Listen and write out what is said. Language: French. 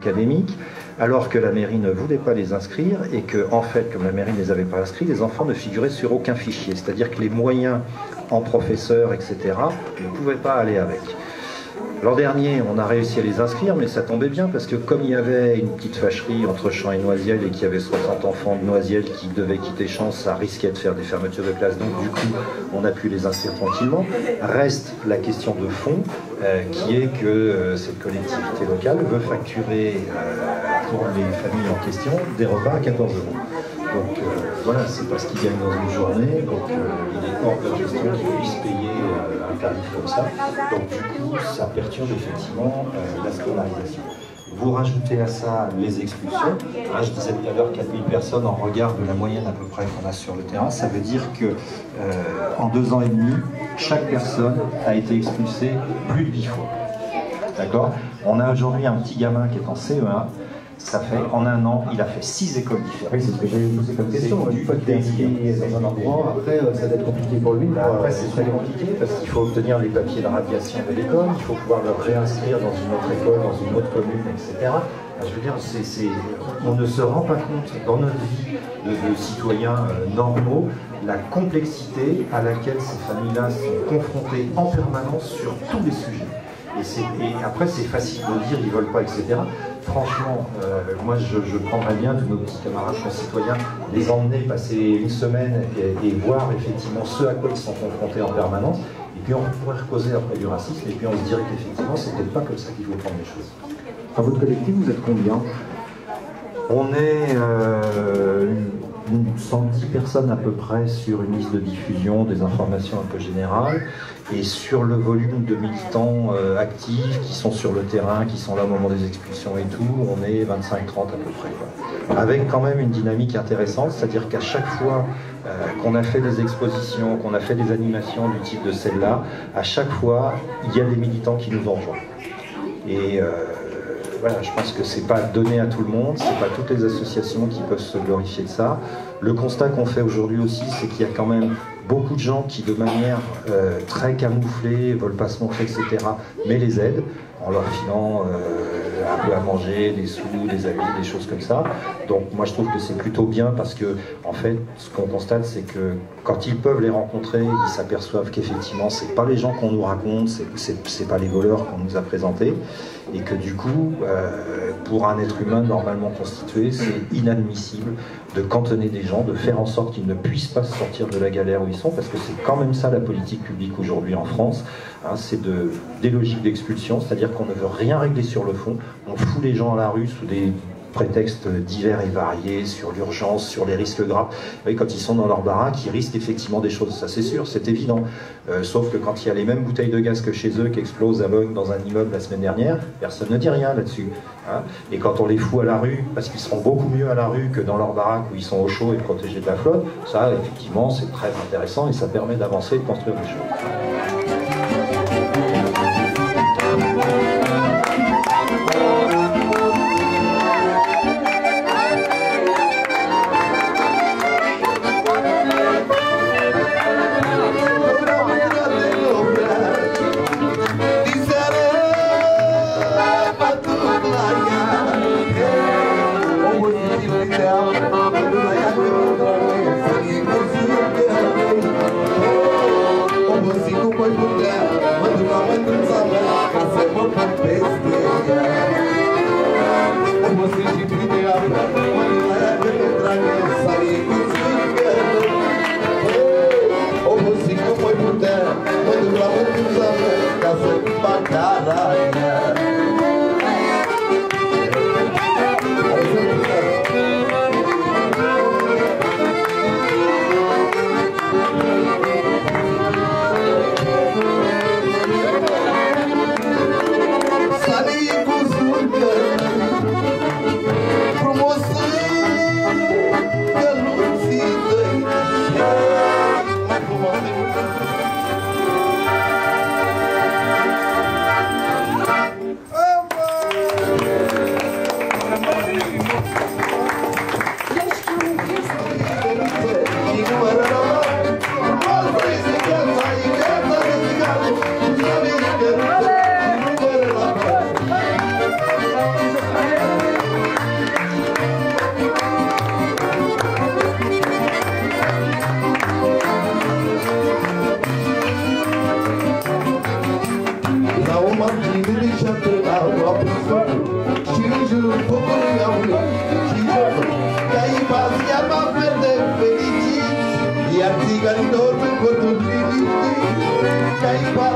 académiques, alors que la mairie ne voulait pas les inscrire et que, en fait, comme la mairie ne les avait pas inscrits, les enfants ne figuraient sur aucun fichier. C'est-à-dire que les moyens en professeurs, etc., ne pouvaient pas aller avec. L'an dernier, on a réussi à les inscrire, mais ça tombait bien parce que comme il y avait une petite fâcherie entre Champs et Noisiel et qu'il y avait 60 enfants de Noisiel qui devaient quitter Champs, ça risquait de faire des fermetures de classe. Donc du coup, on a pu les inscrire tranquillement. Reste la question de fond, qui est que cette collectivité locale veut facturer pour les familles en question des repas à 14 €. Donc voilà, c'est parce qu'ils gagnent dans une journée, donc il est hors de la gestion qu'ils puissent payer un tarif comme ça. Donc du coup, ça perturbe effectivement la scolarisation. Vous rajoutez à ça les expulsions. Je disais tout à l'heure 4000 personnes en regard de la moyenne à peu près qu'on a sur le terrain. Ça veut dire que en 2 ans et demi, chaque personne a été expulsée plus de 10 fois. D'accord? On a aujourd'hui un petit gamin qui est en CE1. Ça fait, en 1 an, il a fait 6 écoles différentes. Oui, c'est ce que j'avais posé comme question. Une fois qu'il est inscrit dans un endroit, après, ça va être compliqué pour lui. Après, c'est très compliqué parce qu'il faut obtenir les papiers de radiation de l'école, il faut pouvoir le réinscrire dans une autre école, dans une autre commune, etc. Je veux dire, on ne se rend pas compte dans notre vie de citoyens normaux la complexité à laquelle ces familles-là sont confrontées en permanence sur tous les sujets. Et après, c'est facile de dire ils ne veulent pas, etc. Franchement, moi, je prendrais bien tous nos petits camarades concitoyens, les emmener, passer une semaine et voir effectivement ce à quoi ils sont confrontés en permanence. Et puis, on pourrait causer après du racisme, et puis on se dirait qu'effectivement, c'est peut-être pas comme ça qu'il faut prendre les choses. À votre collectif, vous êtes combien? On est 110 personnes à peu près sur une liste de diffusion des informations un peu générales et sur le volume de militants actifs qui sont sur le terrain, qui sont là au moment des expulsions et tout, on est 25-30 à peu près, quoi. Avec quand même une dynamique intéressante, c'est-à-dire qu'à chaque fois qu'on a fait des expositions, qu'on a fait des animations du type de celle-là, à chaque fois il y a des militants qui nous ont rejoints. Et voilà, je pense que c'est pas donné à tout le monde, c'est pas toutes les associations qui peuvent se glorifier de ça. Le constat qu'on fait aujourd'hui aussi, c'est qu'il y a quand même beaucoup de gens qui, de manière très camouflée, veulent pas se montrer, etc., mais les aident en leur filant un peu à manger, des sous, des habits, des choses comme ça. Donc moi je trouve que c'est plutôt bien parce que en fait ce qu'on constate c'est que quand ils peuvent les rencontrer, ils s'aperçoivent qu'effectivement c'est pas les gens qu'on nous raconte, c'est pas les voleurs qu'on nous a présentés et que du coup pour un être humain normalement constitué c'est inadmissible de cantonner des gens, de faire en sorte qu'ils ne puissent pas sortir de la galère où ils sont parce que c'est quand même ça la politique publique aujourd'hui en France, hein, c'est des logiques d'expulsion, c'est-à-dire qu'on ne veut rien régler sur le fond, on fout les gens à la rue sous des prétextes divers et variés sur l'urgence, sur les risques graves. Vous voyez, quand ils sont dans leur baraque, ils risquent effectivement des choses, ça c'est sûr, c'est évident. Sauf que quand il y a les mêmes bouteilles de gaz que chez eux qui explosent à Bologne dans un immeuble la semaine dernière, personne ne dit rien là-dessus. Hein. Et quand on les fout à la rue, parce qu'ils seront beaucoup mieux à la rue que dans leur baraque où ils sont au chaud et protégés de la flotte, ça effectivement c'est très intéressant et ça permet d'avancer et de construire des choses. N'arrive pas.